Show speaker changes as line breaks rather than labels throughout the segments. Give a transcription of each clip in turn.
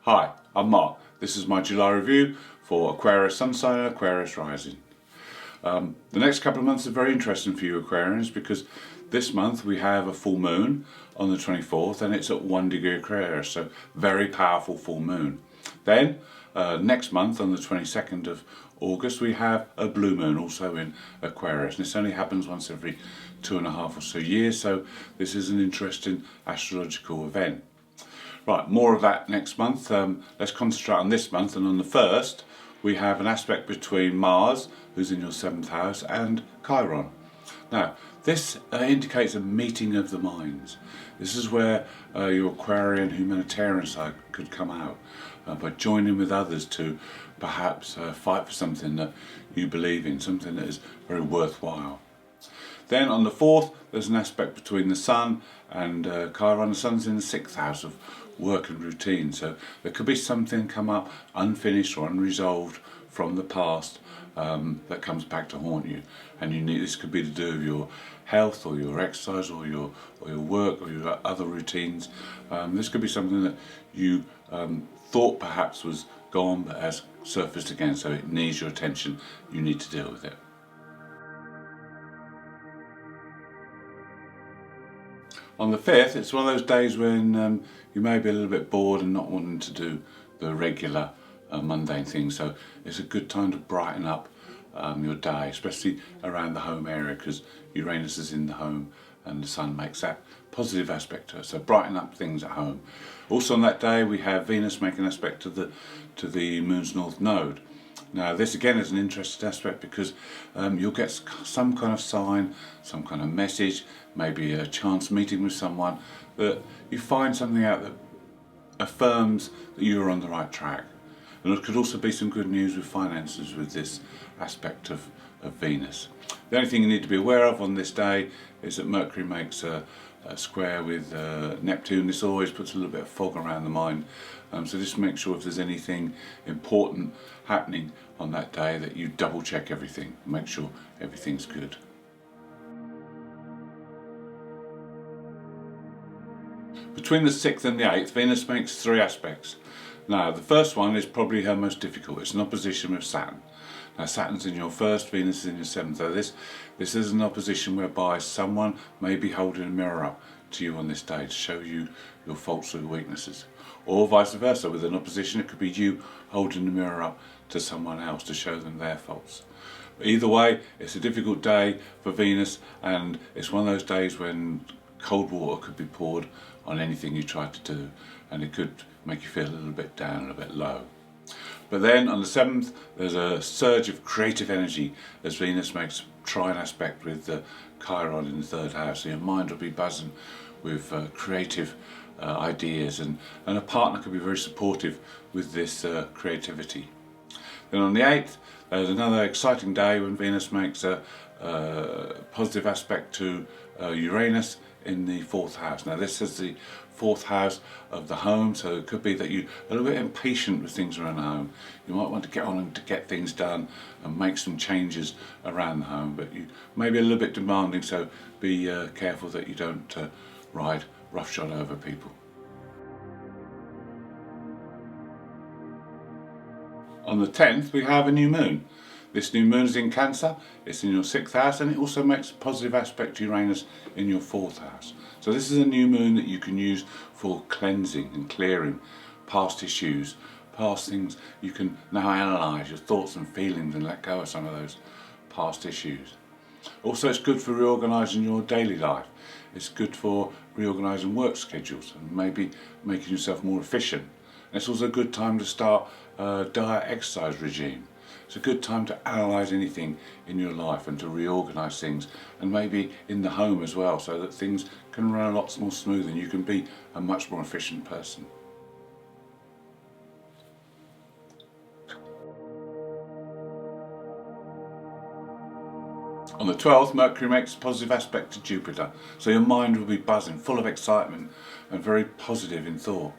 Hi, I'm Mark. This is my July review for Aquarius Sun sign and Aquarius rising. The next couple of months are very interesting for you Aquarians because this month we have a full moon on the 24th and it's at 1 degree Aquarius, so very powerful full moon. Then next month on the 22nd of August we have a blue moon also in Aquarius, and this only happens once every 2.5 or so years, so this is an interesting astrological event. Right, more of that next month. Let's concentrate on this month, and on the 1st we have an aspect between Mars, who's in your 7th house, and Chiron. Now this indicates a meeting of the minds. This is where your Aquarian humanitarian side could come out by joining with others to perhaps fight for something that you believe in, something that is very worthwhile. Then on the 4th there's an aspect between the Sun and Chiron. The Sun's in the 6th house of work and routine, so there could be something come up unfinished or unresolved from the past that comes back to haunt you, and this could be to do with your health or your exercise or your work or your other routines. This could be something that you thought perhaps was gone but has surfaced again, so it needs your attention. You need to deal with it. On the 5th, it's one of those days when you may be a little bit bored and not wanting to do the regular mundane things, so it's a good time to brighten up your day, especially around the home area, because Uranus is in the home and the Sun makes that positive aspect to it, so brighten up things at home. Also on that day we have Venus making aspect to the Moon's North Node. Now this again is an interesting aspect because you'll get some kind of sign, some kind of message, maybe a chance meeting with someone, that you find something out that affirms that you're on the right track. And there could also be some good news with finances with this aspect of Venus. The only thing you need to be aware of on this day is that Mercury makes a square with Neptune. This always puts a little bit of fog around the mind, so just make sure if there's anything important happening on that day that you double check everything, make sure everything's good. Between the 6th and the 8th, Venus makes 3 aspects. Now the first one is probably her most difficult. It's an opposition with Saturn. Now Saturn's in your 1st, Venus is in your 7th. So this is an opposition whereby someone may be holding a mirror up to you on this day to show you your faults or your weaknesses. Or vice versa, with an opposition it could be you holding the mirror up to someone else to show them their faults. But either way, it's a difficult day for Venus, and it's one of those days when cold water could be poured on anything you try to do, and it could make you feel a little bit down, a bit low. But then on the 7th there's a surge of creative energy as Venus makes a trine aspect with Chiron in the 3rd house, so your mind will be buzzing with creative ideas, and a partner could be very supportive with this creativity. Then on the 8th there's another exciting day when Venus makes a positive aspect to Uranus in the 4th house. Now this is the 4th house of the home, so it could be that you're a little bit impatient with things around the home. You might want to get on and to get things done and make some changes around the home, but you may be a little bit demanding, so be careful that you don't ride roughshod over people. On the 10th we have a new moon. This new moon is in Cancer, it's in your 6th house, and it also makes a positive aspect to Uranus in your 4th house. So this is a new moon that you can use for cleansing and clearing past issues, past things. You can now analyse your thoughts and feelings and let go of some of those past issues. Also it's good for reorganising your daily life. It's good for reorganising work schedules and maybe making yourself more efficient. And it's also a good time to start a diet exercise regime. It's a good time to analyse anything in your life and to reorganise things, and maybe in the home as well, so that things can run a lot more smooth and you can be a much more efficient person. On the 12th, Mercury makes a positive aspect to Jupiter, so your mind will be buzzing, full of excitement and very positive in thought.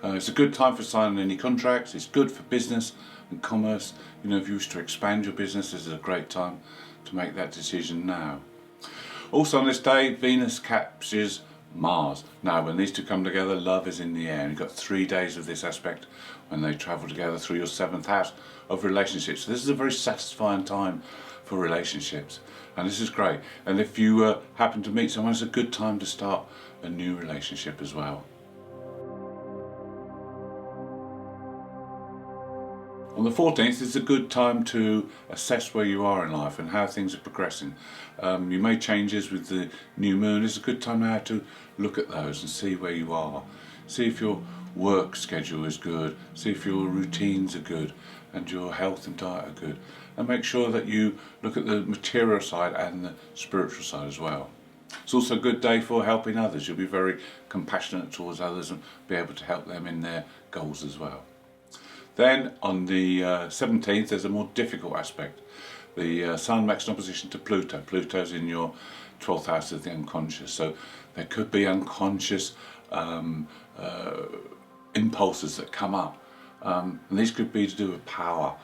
It's a good time for signing any contracts. It's good for business and commerce. You know, if you wish to expand your business, this is a great time to make that decision now. Also on this day, Venus captures Mars. Now when these two come together, love is in the air, and you've got 3 days of this aspect when they travel together through your 7th house of relationships. So this is a very satisfying time for relationships, and this is great. And if you happen to meet someone, it's a good time to start a new relationship as well. On the 14th is a good time to assess where you are in life and how things are progressing. You made changes with the new moon. It's a good time now to look at those and see where you are. See if your work schedule is good, see if your routines are good and your health and diet are good. And make sure that you look at the material side and the spiritual side as well. It's also a good day for helping others. You'll be very compassionate towards others and be able to help them in their goals as well. Then on the 17th there's a more difficult aspect. The Sun makes an opposition to Pluto. Pluto's in your 12th house of the unconscious, so there could be unconscious impulses that come up, and these could be to do with power,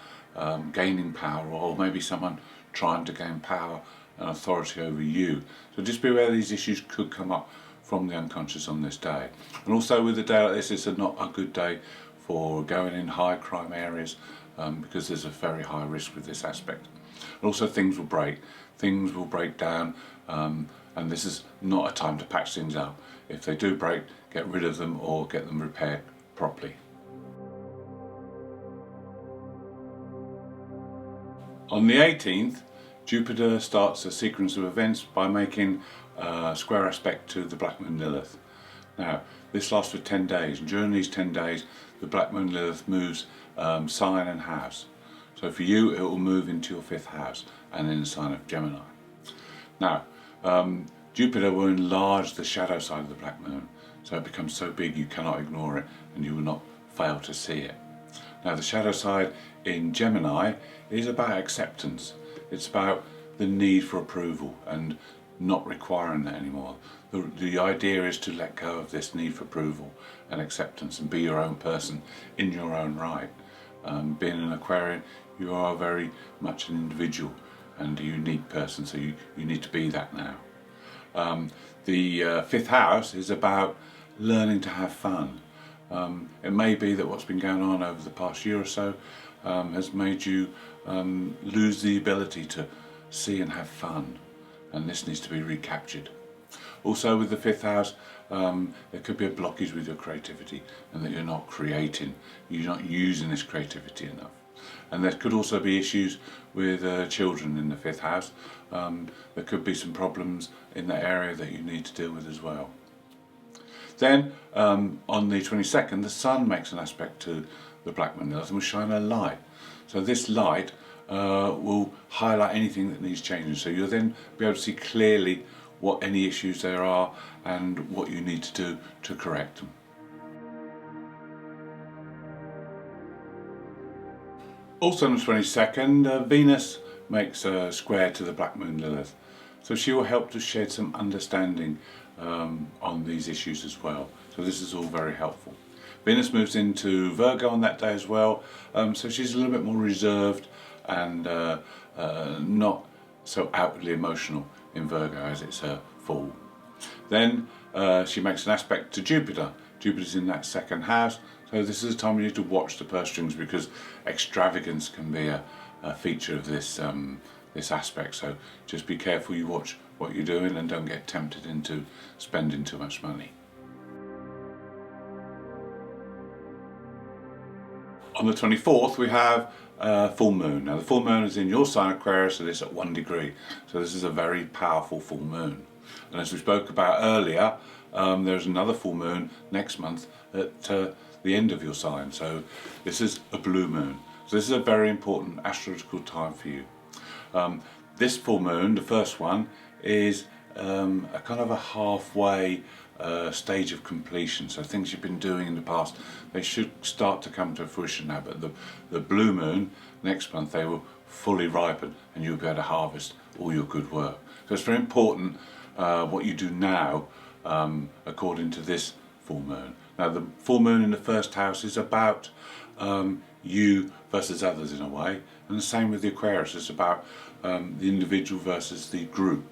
gaining power, or maybe someone trying to gain power and authority over you. So just be aware these issues could come up from the unconscious on this day. And also with a day like this, it's not a good day for going in high crime areas, because there's a very high risk with this aspect. And also things will break down, and this is not a time to patch things up. If they do break, get rid of them or get them repaired properly. On the 18th, Jupiter starts a sequence of events by making a square aspect to the black moon Lilith. Now, this lasts for 10 days, and during these 10 days, the black moon Lilith moves sign and house. So for you, it will move into your 5th house and in the sign of Gemini. Now, Jupiter will enlarge the shadow side of the black moon, so it becomes so big you cannot ignore it and you will not fail to see it. Now, the shadow side in Gemini is about acceptance. It's about the need for approval and not requiring that anymore. The idea is to let go of this need for approval and acceptance and be your own person in your own right. Being an Aquarian, you are very much an individual and a unique person, so you need to be that now. The 5th house is about learning to have fun. It may be that what's been going on over the past year or so has made you lose the ability to see and have fun, and this needs to be recaptured. Also with the 5th house, there could be a blockage with your creativity and that you're not creating, you're not using this creativity enough. And there could also be issues with children in the 5th house. There could be some problems in that area that you need to deal with as well. Then on the 22nd, the Sun makes an aspect to the black moon Lilith and will shine a light. So this light will highlight anything that needs changing. So you'll then be able to see clearly what any issues there are and what you need to do to correct them. Also on the 22nd, Venus makes a square to the black moon Lilith. So she will help to shed some understanding on these issues as well. So this is all very helpful. Venus moves into Virgo on that day as well, so she's a little bit more reserved and not so outwardly emotional in Virgo as it's her fall. Then she makes an aspect to Jupiter. Jupiter's in that 2nd house, so this is a time you need to watch the purse strings because extravagance can be a feature of this this aspect. So just be careful you watch what you're doing and don't get tempted into spending too much money. On the 24th we have full moon. Now the full moon is in your sign Aquarius, so it's at 1 degree. So this is a very powerful full moon. And as we spoke about earlier, there's another full moon next month at the end of your sign. So this is a blue moon. So this is a very important astrological time for you. This full moon, the first one, is a kind of a halfway stage of completion. So things you've been doing in the past, they should start to come to fruition now, but the blue moon next month, they will fully ripen and you'll be able to harvest all your good work. So it's very important what you do now according to this full moon. Now the full moon in the 1st house is about you versus others in a way, and the same with the Aquarius. It's about the individual versus the group.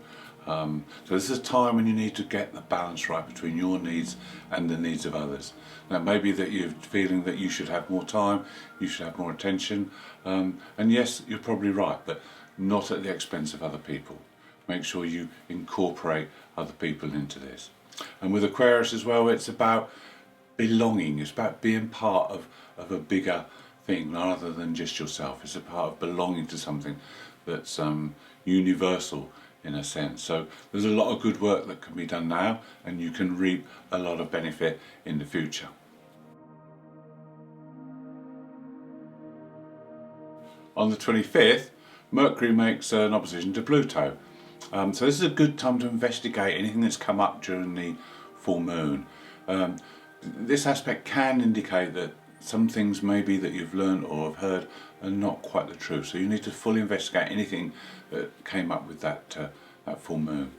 So this is a time when you need to get the balance right between your needs and the needs of others. Now maybe that you're feeling that you should have more time, you should have more attention, and yes, you're probably right, but not at the expense of other people. Make sure you incorporate other people into this. And with Aquarius as well, it's about belonging, it's about being part of a bigger thing rather than just yourself. It's a part of belonging to something that's universal in a sense. So there's a lot of good work that can be done now, and you can reap a lot of benefit in the future. On the 25th, Mercury makes an opposition to Pluto. So this is a good time to investigate anything that's come up during the full moon. This aspect can indicate that some things maybe that you've learned or have heard are not quite the truth. So you need to fully investigate anything that came up with that full moon.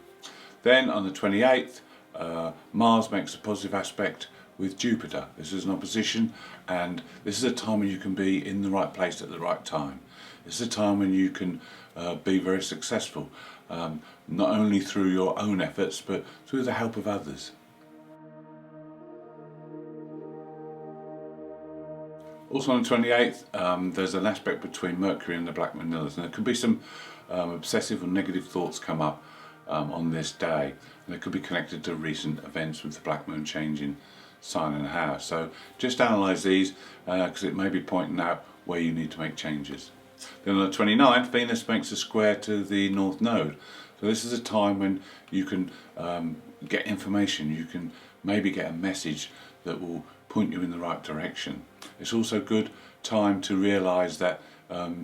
Then on the 28th, Mars makes a positive aspect with Jupiter. This is an opposition, and this is a time when you can be in the right place at the right time. It's a time when you can be very successful, not only through your own efforts but through the help of others. Also on the 28th, there's an aspect between Mercury and the Black Moon Lilith, and there could be some obsessive or negative thoughts come up on this day, and it could be connected to recent events with the Black Moon changing sign and house. So just analyse these because it may be pointing out where you need to make changes. Then on the 29th, Venus makes a square to the North Node. So this is a time when you can get information, you can maybe get a message that will point you in the right direction. It's also a good time to realise that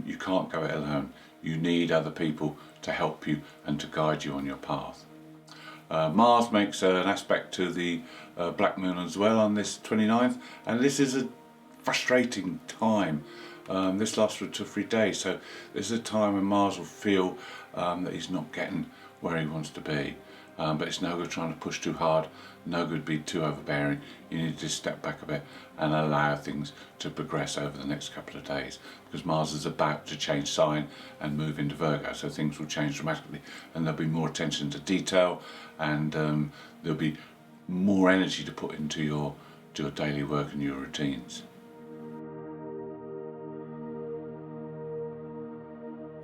you can't go it alone. You need other people to help you and to guide you on your path. Mars makes an aspect to the Black Moon as well on this 29th, and this is a frustrating time. This lasts for 2 or 3 days, so this is a time when Mars will feel that he's not getting where he wants to be. But it's no good trying to push too hard, no good being too overbearing. You need to just step back a bit and allow things to progress over the next couple of days, because Mars is about to change sign and move into Virgo, so things will change dramatically, and there'll be more attention to detail, and there'll be more energy to put into your daily work and your routines.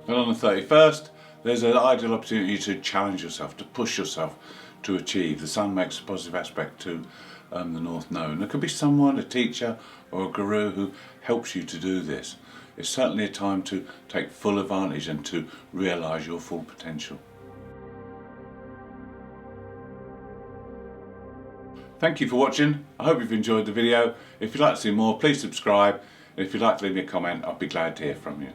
And on the 31st, there's an ideal opportunity to challenge yourself, to push yourself to achieve. The Sun makes a positive aspect to the North Node. And there could be someone, a teacher or a guru, who helps you to do this. It's certainly a time to take full advantage and to realise your full potential. Thank you for watching. I hope you've enjoyed the video. If you'd like to see more, please subscribe. And if you'd like to leave me a comment, I'd be glad to hear from you.